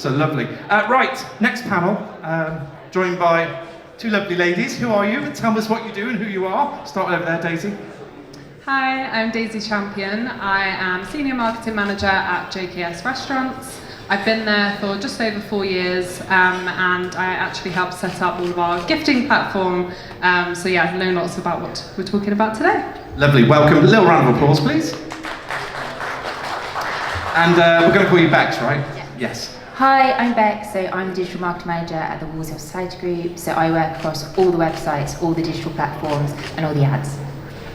So lovely. Right, next panel, joined by two lovely ladies. Who are you? Tell us what you do and who you are. Start over there, Daisy. Hi, I'm Daisy Champion. I am Senior Marketing Manager at JKS Restaurants. I've been there for just over 4 years and I actually helped set up all of our gifting platform. So yeah, I know lots about what we're talking about today. Lovely, welcome. A little round of applause, please. And we're going to call you Bex, right? Yeah. Yes. Hi, I'm Bex, so I'm the Digital Marketing Manager at the Wolseley Hospitality Group, so I work across all the websites, all the digital platforms and all the ads.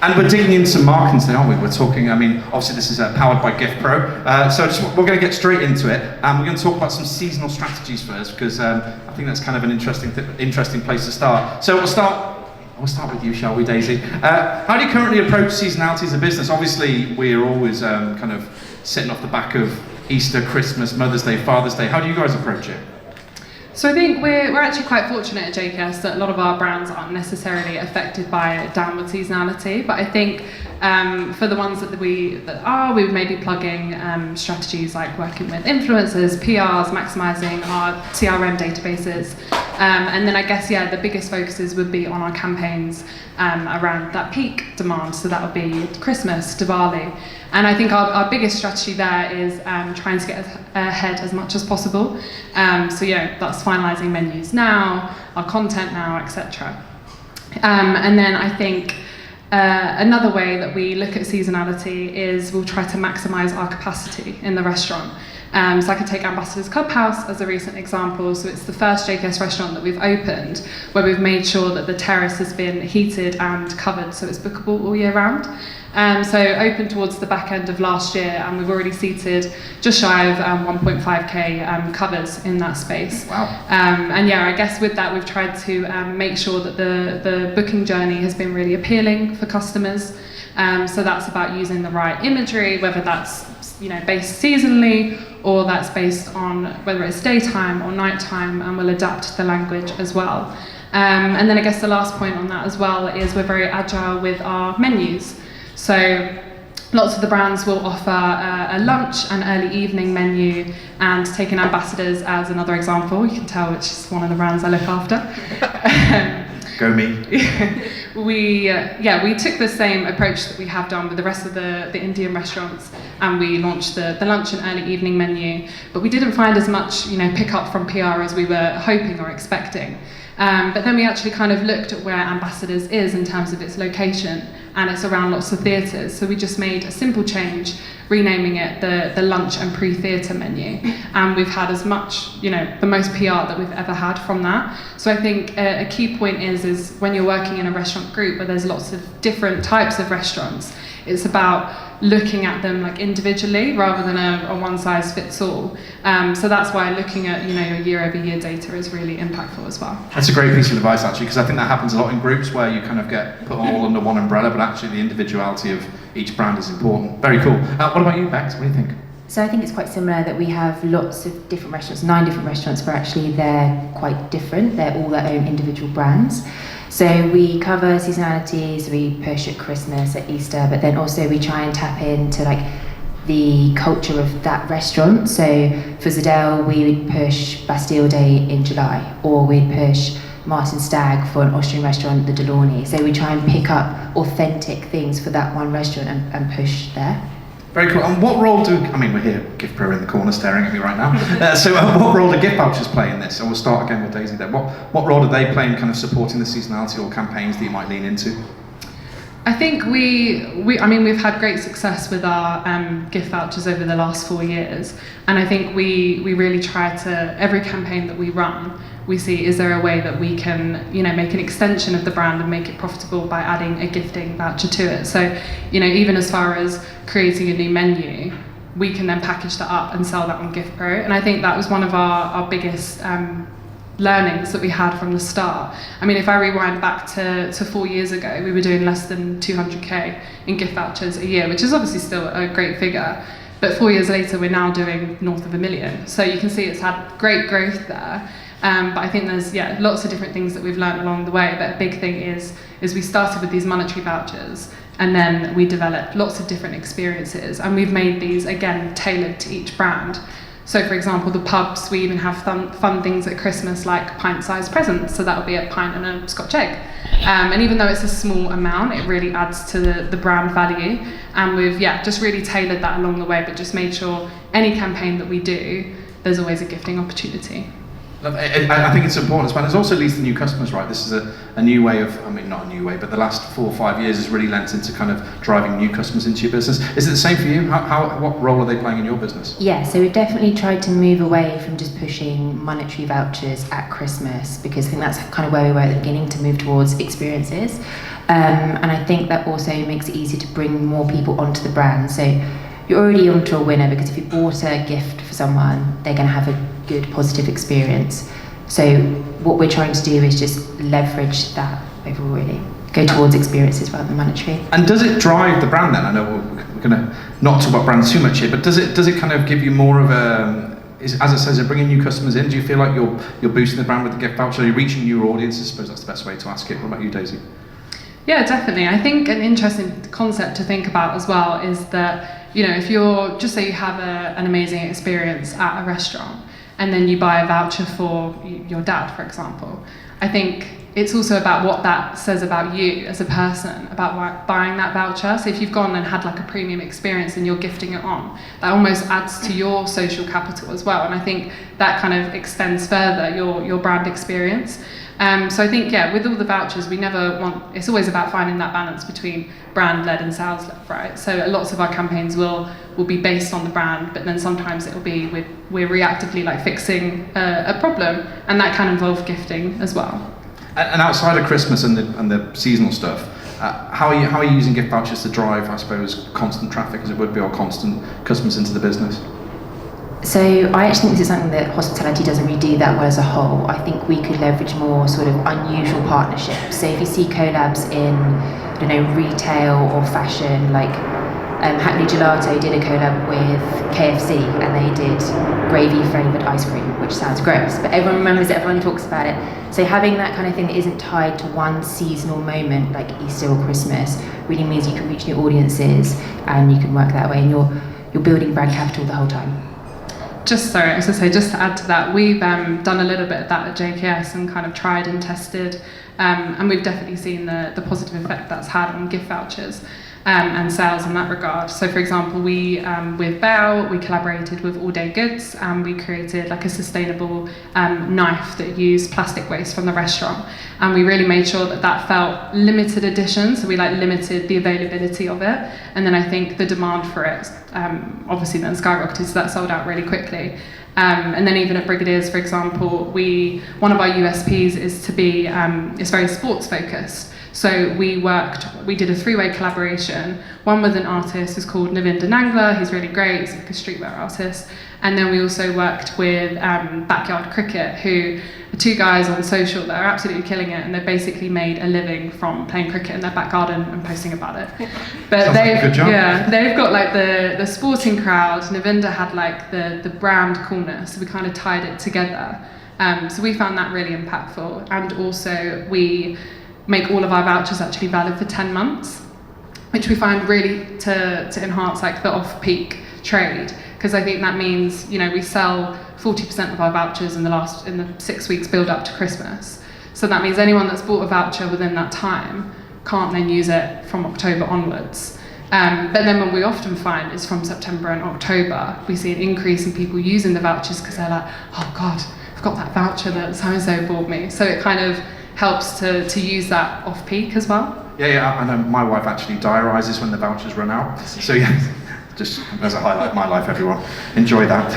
And we're digging into marketing today, aren't we? We're talking, obviously this is powered by Giftpro, so we're going to get straight into it. We're going to talk about some seasonal strategies first, because I think that's kind of an interesting place to start. So we'll start with you, shall we, Daisy? How do you currently approach seasonality as a business? Obviously, we're always kind of sitting off the back of Easter, Christmas, Mother's Day, Father's Day. How do you guys approach it? So I think we're actually quite fortunate at JKS that a lot of our brands aren't necessarily affected by downward seasonality, but I think for the ones that we would maybe plugging strategies like working with influencers, PRs, maximising our CRM databases, and then I guess the biggest focuses would be on our campaigns around that peak demand. So that would be Christmas, Diwali, and I think our biggest strategy there is trying to get ahead as much as possible. So that's finalising menus now, our content now, etc. And then I think another way that we look at seasonality is we'll try to maximise our capacity in the restaurant. So I could take Ambassador's Clubhouse as a recent example. So it's the first JKS restaurant that we've opened where we've made sure that the terrace has been heated and covered so it's bookable all year round. So opened towards the back end of last year and we've already seated just shy of 1.5k covers in that space. Wow. And I guess with that we've tried to make sure that the booking journey has been really appealing for customers. So that's about using the right imagery, whether that's based seasonally or that's based on whether it's daytime or nighttime, and we'll adapt the language as well. And then I guess the last point on that as well is we're very agile with our menus. So lots of the brands will offer a lunch and early evening menu, and taking Ambassadors as another example, you can tell which is one of the brands I look after. Go me. We took the same approach that we have done with the rest of the Indian restaurants, and we launched the lunch and early evening menu, but we didn't find as much pick up from PR as we were hoping or expecting. But then we actually kind of looked at where Ambassadors is in terms of its location, and it's around lots of theatres. So we just made a simple change, renaming it the lunch and pre-theatre menu. And we've had as much, the most PR that we've ever had from that. So I think a key point is when you're working in a restaurant group where there's lots of different types of restaurants, it's about looking at them like individually rather than a one-size-fits-all. So that's why looking at your year-over-year data is really impactful as well. That's a great piece of advice actually, because I think that happens a lot in groups where you kind of get put all under one umbrella, but actually the individuality of each brand is important. Very cool. What about you, Bex? What do you think? So I think it's quite similar that we have lots of different restaurants, 9 different restaurants, but actually they're quite different. They're all their own individual brands. So we cover seasonality, so we push at Christmas, at Easter, but then also we try and tap into the culture of that restaurant. So for Zadell, we would push Bastille Day in July, or we'd push Martin Stag for an Austrian restaurant, the Delaunay. So we try and pick up authentic things for that one restaurant and push there. Very cool. And what role we're here, Giftpro in the corner staring at me right now. So what role do gift vouchers play in this? And we'll start again with Daisy there. What role do they play in kind of supporting the seasonality or campaigns that you might lean into? I think we've had great success with our gift vouchers over the last 4 years, and I think we really try to, every campaign that we run, we see is there a way that we can make an extension of the brand and make it profitable by adding a gifting voucher to it. So even as far as creating a new menu, we can then package that up and sell that on Giftpro, and I think that was one of our biggest learnings that we had from the start. If I rewind back to 4 years ago, we were doing less than 200k in gift vouchers a year, which is obviously still a great figure, but 4 years later we're now doing north of 1 million. So you can see it's had great growth there. But I think there's lots of different things that we've learned along the way, but a big thing is we started with these monetary vouchers, and then we developed lots of different experiences, and we've made these again tailored to each brand. So for example, the pubs, we even have fun things at Christmas like pint-sized presents, so that would be a pint and a Scotch egg. And even though it's a small amount, it really adds to the brand value. And we've just really tailored that along the way, but just made sure any campaign that we do, there's always a gifting opportunity. I think it's important as well. It also leads to new customers, right? This is a new way of, I mean, not a new way, but the last 4 or 5 years has really lent into kind of driving new customers into your business. Is it the same for you? What role are they playing in your business? Yeah, so we've definitely tried to move away from just pushing monetary vouchers at Christmas, because I think that's kind of where we were at the beginning, to move towards experiences. And I think that also makes it easier to bring more people onto the brand. So you're already onto a winner, because if you bought a gift for someone, they're going to have a good positive experience. So what we're trying to do is just leverage that overall, really go towards experiences rather than monetary. And does it drive the brand then? I know we're going to not talk about brands too much here, but does it kind of give you more of a, as it says, it bringing new customers in? Do you feel like you're boosting the brand with the gift voucher? Are you reaching new audiences? I suppose that's the best way to ask it. What about you, Daisy? Yeah, definitely. I think an interesting concept to think about as well is that, if you're, just say you have an amazing experience at a restaurant, and then you buy a voucher for your dad, for example. I think it's also about what that says about you as a person, about buying that voucher. So if you've gone and had like a premium experience and you're gifting it on, that almost adds to your social capital as well. And I think that kind of extends further your brand experience. So I think, with all the vouchers, it's always about finding that balance between brand-led and sales-led, right? So lots of our campaigns will be based on the brand, but then sometimes it'll be we're reactively like fixing a problem, and that can involve gifting as well. And outside of Christmas and the seasonal stuff, how are you using gift vouchers to drive, I suppose, constant traffic, as it would be, or constant customers into the business? So I actually think this is something that hospitality doesn't really do that well as a whole. I think we could leverage more sort of unusual partnerships. So if you see collabs in, retail or fashion, like Hackney Gelato did a collab with KFC, and they did gravy flavoured ice cream, which sounds gross, but everyone remembers it, everyone talks about it. So having that kind of thing that isn't tied to one seasonal moment like Easter or Christmas really means you can reach new audiences and you can work that way, and you're building brand capital the whole time. Just to add to that, we've done a little bit of that at JKS and kind of tried and tested, and we've definitely seen the positive effect that's had on gift vouchers and sales in that regard. So for example, we with Bell, we collaborated with All Day Goods, and we created like a sustainable knife that used plastic waste from the restaurant, and we really made sure that felt limited edition, so we limited the availability of it, and then I think the demand for it obviously then skyrocketed, so that sold out really quickly. And then even at Brigadier's, for example, one of our USPs is to be it's very sports focused. So we did a 3-way collaboration, one with an artist who's called Navinda Nangla, he's really great, he's like a streetwear artist. And then we also worked with Backyard Cricket, who are 2 guys on social that are absolutely killing it, and they've basically made a living from playing cricket in their back garden and posting about it. But they've got like the sporting crowd. Navinda had like the brand coolness, so we kind of tied it together. So we found that really impactful, and also we make all of our vouchers actually valid for 10 months, which we find really to enhance like the off-peak trade, because I think that means we sell 40% of our vouchers in the 6 weeks build up to Christmas. So that means anyone that's bought a voucher within that time can't then use it from October onwards. But then what we often find is from September and October, we see an increase in people using the vouchers because they're like, oh God, I've got that voucher that so-and-so bought me. So it kind of helps to use that off-peak as well. Yeah, I know my wife actually diarises when the vouchers run out. So just as a highlight of my life, everyone. Enjoy that.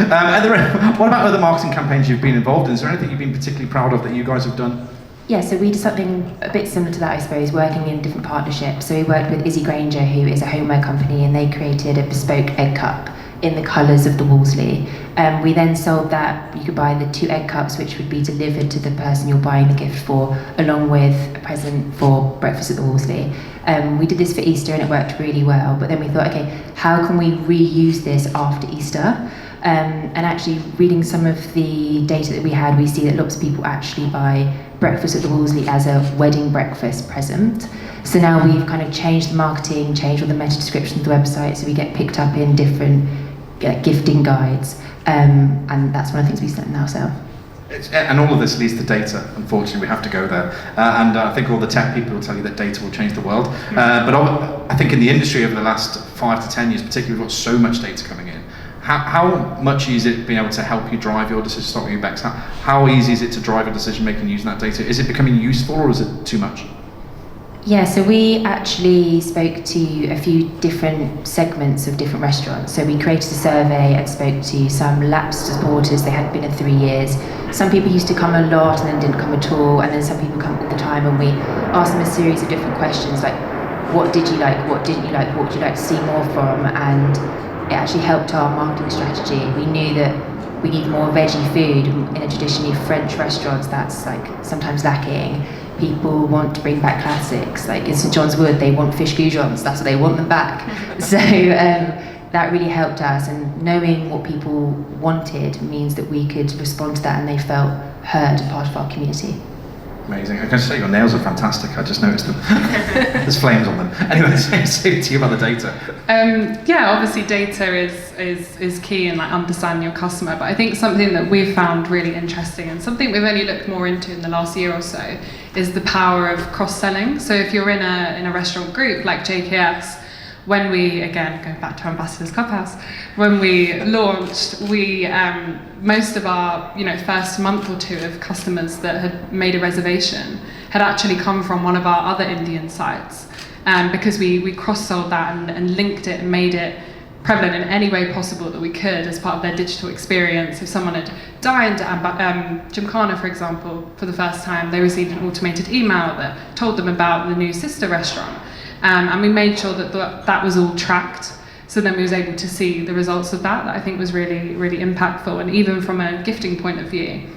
What about other marketing campaigns you've been involved in? Is there anything you've been particularly proud of that you guys have done? Yeah, so we did something a bit similar to that, I suppose, working in different partnerships. So we worked with Izzy Granger, who is a homeware company, and they created a bespoke egg cup in the colours of the Wolseley. We then sold that. You could buy the 2 egg cups, which would be delivered to the person you're buying the gift for, along with a present for breakfast at the Wolseley. We did this for Easter and it worked really well, but then we thought, okay, how can we reuse this after Easter? And actually reading some of the data that we had, we see that lots of people actually buy breakfast at the Wolseley as a wedding breakfast present. So now we've kind of changed the marketing, changed all the meta descriptions of the website, so we get picked up in different gifting guides. And that's one of the things we now sell. And all of this leads to data. Unfortunately, we have to go there. And I think all the tech people will tell you that data will change the world. But I think in the industry over the last 5 to 10 years, particularly, we've got so much data coming in. How much is it being able to help you drive your decision, stop you back? How easy is it to drive a decision making using that data? Is it becoming useful, or is it too much? Yeah, so we actually spoke to a few different segments of different restaurants. So we created a survey and spoke to some lapsed supporters. They hadn't been in 3 years. Some people used to come a lot and then didn't come at all, and then some people come all the time, and we asked them a series of different questions like, what did you like, what didn't you like, what would you like to see more from? And it actually helped our marketing strategy. We knew that we need more veggie food. In a traditionally French restaurants, that's like sometimes lacking. People want to bring back classics, like in St John's Wood, they want fish goujons, that's what they want them back. So that really helped us, and knowing what people wanted means that we could respond to that and they felt heard and part of our community. Amazing. I can say your nails are fantastic. I just noticed them. There's flames on them. Anyway, say to you about the data. Yeah, obviously data is key in like understanding your customer. But I think something that we've found really interesting and something we've only looked more into in the last year or so is the power of cross-selling. So if you're in a restaurant group like JKS, when we, again, going back to Ambassador's Clubhouse, when we launched, we most of our first month or two of customers that had made a reservation had actually come from one of our other Indian sites, because we cross-sold that and linked it and made it prevalent in any way possible that we could as part of their digital experience. If someone had dined at Gymkhana, for example, for the first time, they received an automated email that told them about the new sister restaurant. And we made sure that that was all tracked. So then we was able to see the results of that I think was really, really impactful. And even from a gifting point of view,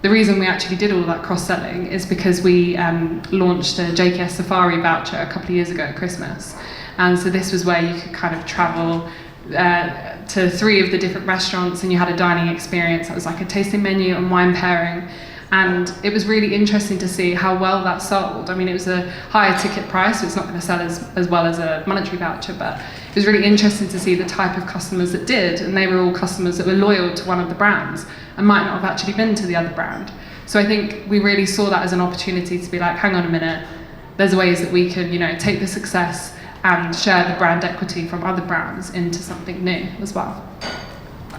the reason we actually did all that cross-selling is because we launched a JKS Safari voucher a couple of years ago at Christmas. And so this was where you could kind of travel to 3 of the different restaurants, and you had a dining experience that was like a tasting menu and wine pairing. And it was really interesting to see how well that sold. I mean, it was a higher ticket price, so it's not going to sell as well as a monetary voucher, but it was really interesting to see the type of customers that did, and they were all customers that were loyal to one of the brands and might not have actually been to the other brand. So I think we really saw that as an opportunity to be like, hang on a minute, there's ways that we can, take the success and share the brand equity from other brands into something new as well.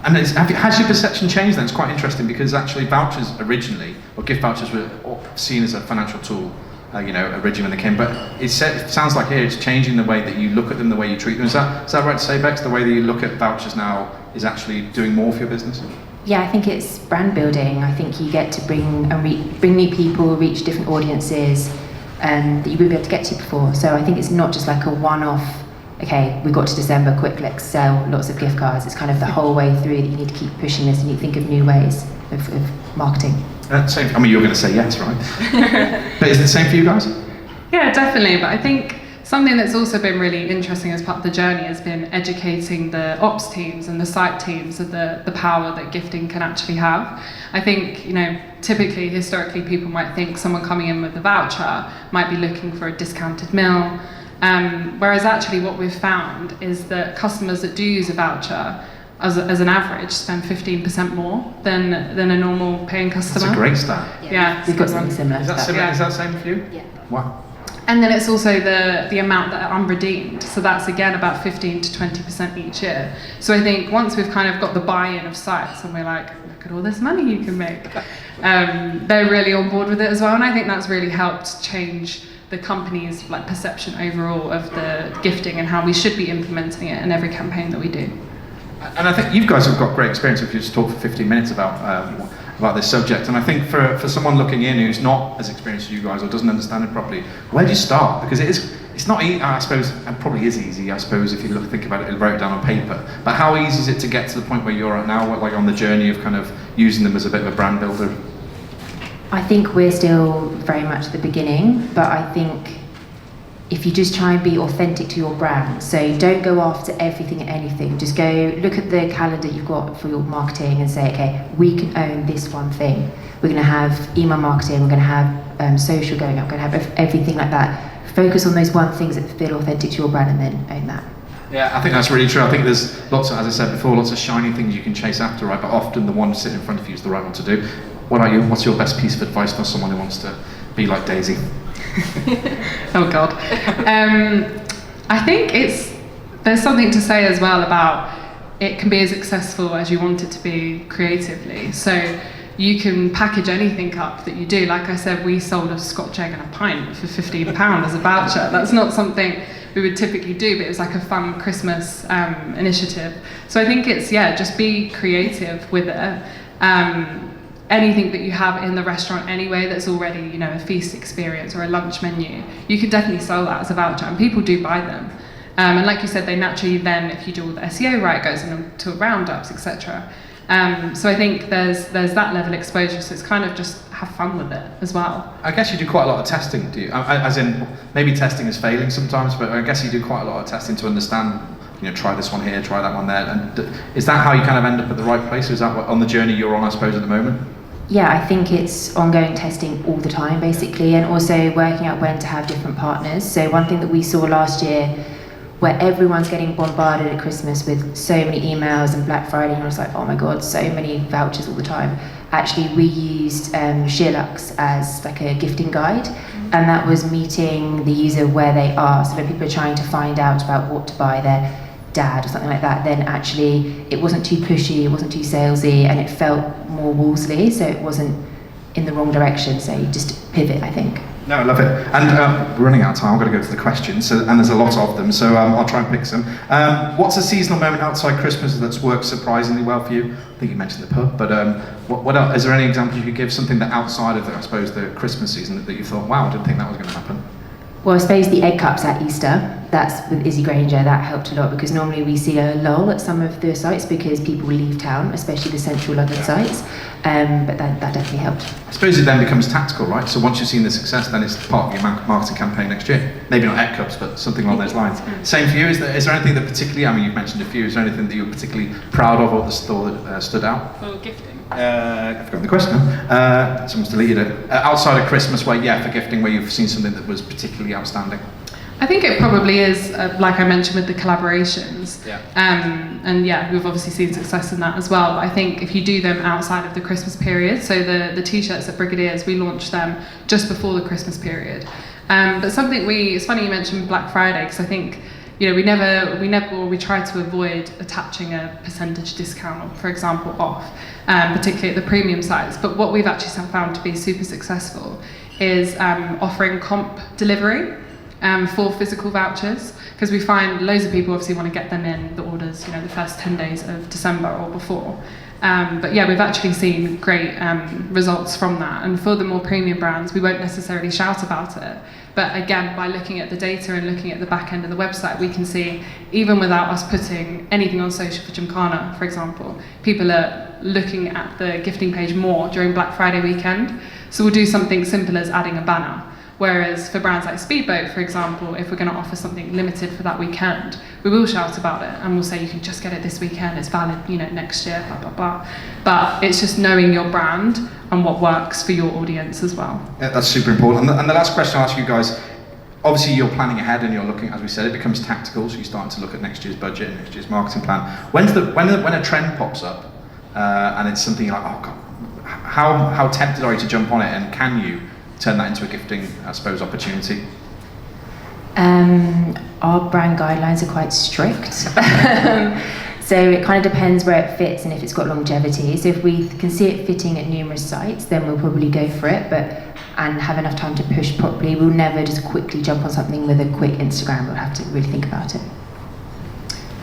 And has your perception changed then? It's quite interesting because actually vouchers originally, or gift vouchers were seen as a financial tool, originally when they came, but it sounds like here it's changing the way that you look at them, the way you treat them. Is that right to say, Bex? The way that you look at vouchers now is actually doing more for your business? Yeah, I think it's brand building. I think you get to bring new people, reach different audiences that you wouldn't be able to get to before. So I think it's not just like a one-off, okay, we got to December, quick, let's sell lots of gift cards. It's kind of the whole way through that you need to keep pushing this and you think of new ways of marketing. You're going to say yes, right? But is it the same for you guys? Yeah, definitely. But I think something that's also been really interesting as part of the journey has been educating the ops teams and the site teams of the power that gifting can actually have. I think, typically, historically, people might think someone coming in with a voucher might be looking for a discounted meal. Whereas actually what we've found is that customers that do use a voucher, as an average, spend 15% more than a normal paying customer. That's a great stat. Yeah. We've got something similar. Is that similar? Yeah. Is that the same for you? Yeah. Wow. And then it's also the amount that are unredeemed. So that's again about 15 to 20% each year. So I think once we've kind of got the buy-in of sites and we're like, look at all this money you can make, they're really on board with it as well. And I think that's really helped change the company's perception overall of the gifting and how we should be implementing it in every campaign that we do. And I think you guys have got great experience if you just talk for 15 minutes about this subject. And I think for someone looking in who's not as experienced as you guys or doesn't understand it properly, where do you start? Because it's not easy, I suppose, and probably is easy, I suppose, if you think about it and write it down on paper. But how easy is it to get to the point where you're at now, like on the journey of kind of using them as a bit of a brand builder? I think we're still very much at the beginning, but I think if you just try and be authentic to your brand, so don't go after everything and anything, just go look at the calendar you've got for your marketing and say, okay, we can own this one thing. We're going to have email marketing, we're going to have social going up, we're going to have everything like that. Focus on those one things that feel authentic to your brand and then own that. Yeah, I think that's really true. I think there's lots of, as I said before, lots of shiny things you can chase after, right? But often the one sitting in front of you is the right one to do. What are you? What's your best piece of advice for someone who wants to be like Daisy? Oh God. I think there's something to say as well about it can be as accessible as you want it to be creatively. So you can package anything up that you do. Like I said, we sold a Scotch egg and a pint for £15 as a voucher. That's not something we would typically do, but it was like a fun Christmas initiative. So I think it's, just be creative with it. Anything that you have in the restaurant anyway that's already, a feast experience or a lunch menu, you could definitely sell that as a voucher, and people do buy them. And like you said, they naturally then, if you do all the SEO right, goes into roundups, etc. So I think there's that level of exposure, so it's kind of just have fun with it as well. I guess you do quite a lot of testing, do you? As in, maybe testing is failing sometimes, but I guess you do quite a lot of testing to understand, try this one here, try that one there. And is that how you kind of end up at the right place, or is that on the journey you're on, I suppose, at the moment? Yeah, I think it's ongoing testing all the time, basically, and also working out when to have different partners. So one thing that we saw last year, where everyone's getting bombarded at Christmas with so many emails and Black Friday, and it's like, oh my God, so many vouchers all the time. Actually, we used Sheerlux as like a gifting guide, and that was meeting the user where they are. So when people are trying to find out about what to buy their dad or something like that, then actually it wasn't too pushy, it wasn't too salesy, and it felt more Wolseley, so it wasn't in the wrong direction. So you just pivot, I think. No, I love it. And we're running out of time. I've got to go to the questions, and there's a lot of them, so I'll try and pick some. What's a seasonal moment outside Christmas that's worked surprisingly well for you? I think you mentioned the pub, but what else? Is there any example you could give, something that outside of, I suppose, the Christmas season that you thought, wow, I didn't think that was going to happen? Well, I suppose the egg cups at Easter, that's with Izzy Granger, that helped a lot, because normally we see a lull at some of the sites because people leave town, especially the central London sites, but that definitely helped. I suppose it then becomes tactical, right? So once you've seen the success, then it's part of your marketing campaign next year. Maybe not egg cups, but something along those lines. Same for you, is there anything that particularly, I mean, you've mentioned a few, is there anything that you're particularly proud of or the store that stood out? For gifting. I've forgotten the question. Someone's deleted it. Outside of Christmas, for gifting, where you've seen something that was particularly outstanding. I think it probably is, like I mentioned, with the collaborations. We've obviously seen success in that as well. But I think if you do them outside of the Christmas period, so the t-shirts at Brigadier's, we launched them just before the Christmas period. But something it's funny you mentioned Black Friday, because I think, we try to avoid attaching a percentage discount, for example, off, particularly at the premium sites. But what we've actually found to be super successful is offering comp delivery for physical vouchers, because we find loads of people obviously want to get them in the orders, the first 10 days of December or before. We've actually seen great results from that. And for the more premium brands, we won't necessarily shout about it. But again, by looking at the data and looking at the back end of the website, we can see, even without us putting anything on social for Gymkhana, for example, people are looking at the gifting page more during Black Friday weekend. So we'll do something simple as adding a banner. Whereas for brands like Speedboat, for example, if we're going to offer something limited for that weekend, we will shout about it and we'll say you can just get it this weekend, it's valid, next year, blah, blah, blah. But it's just knowing your brand and what works for your audience as well. Yeah, that's super important. And the last question I'll ask you guys, obviously you're planning ahead and you're looking, as we said, it becomes tactical, so you're starting to look at next year's budget and next year's marketing plan. When a trend pops up and it's something you're like, oh God, how tempted are you to jump on it, and can you turn that into a gifting, I suppose, opportunity? Our brand guidelines are quite strict. So it kind of depends where it fits and if it's got longevity. So if we can see it fitting at numerous sites, then we'll probably go for it, and have enough time to push properly. We'll never just quickly jump on something with a quick Instagram. We'll have to really think about it.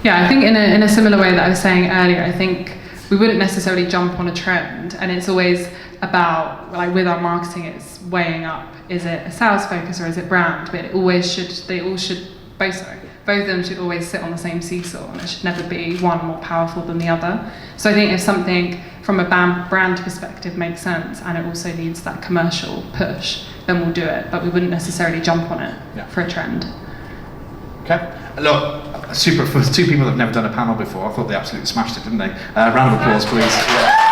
Yeah, I think in a similar way that I was saying earlier, I think we wouldn't necessarily jump on a trend, and it's always about, like with our marketing, it's weighing up, is it a sales focus or is it brand? But both of them should always sit on the same seesaw, and it should never be one more powerful than the other. So I think if something from a brand perspective makes sense and it also needs that commercial push, then we'll do it, but we wouldn't necessarily jump on it for a trend. Okay. Look, super, for two people that have never done a panel before, I thought they absolutely smashed it, didn't they? Round of applause, please.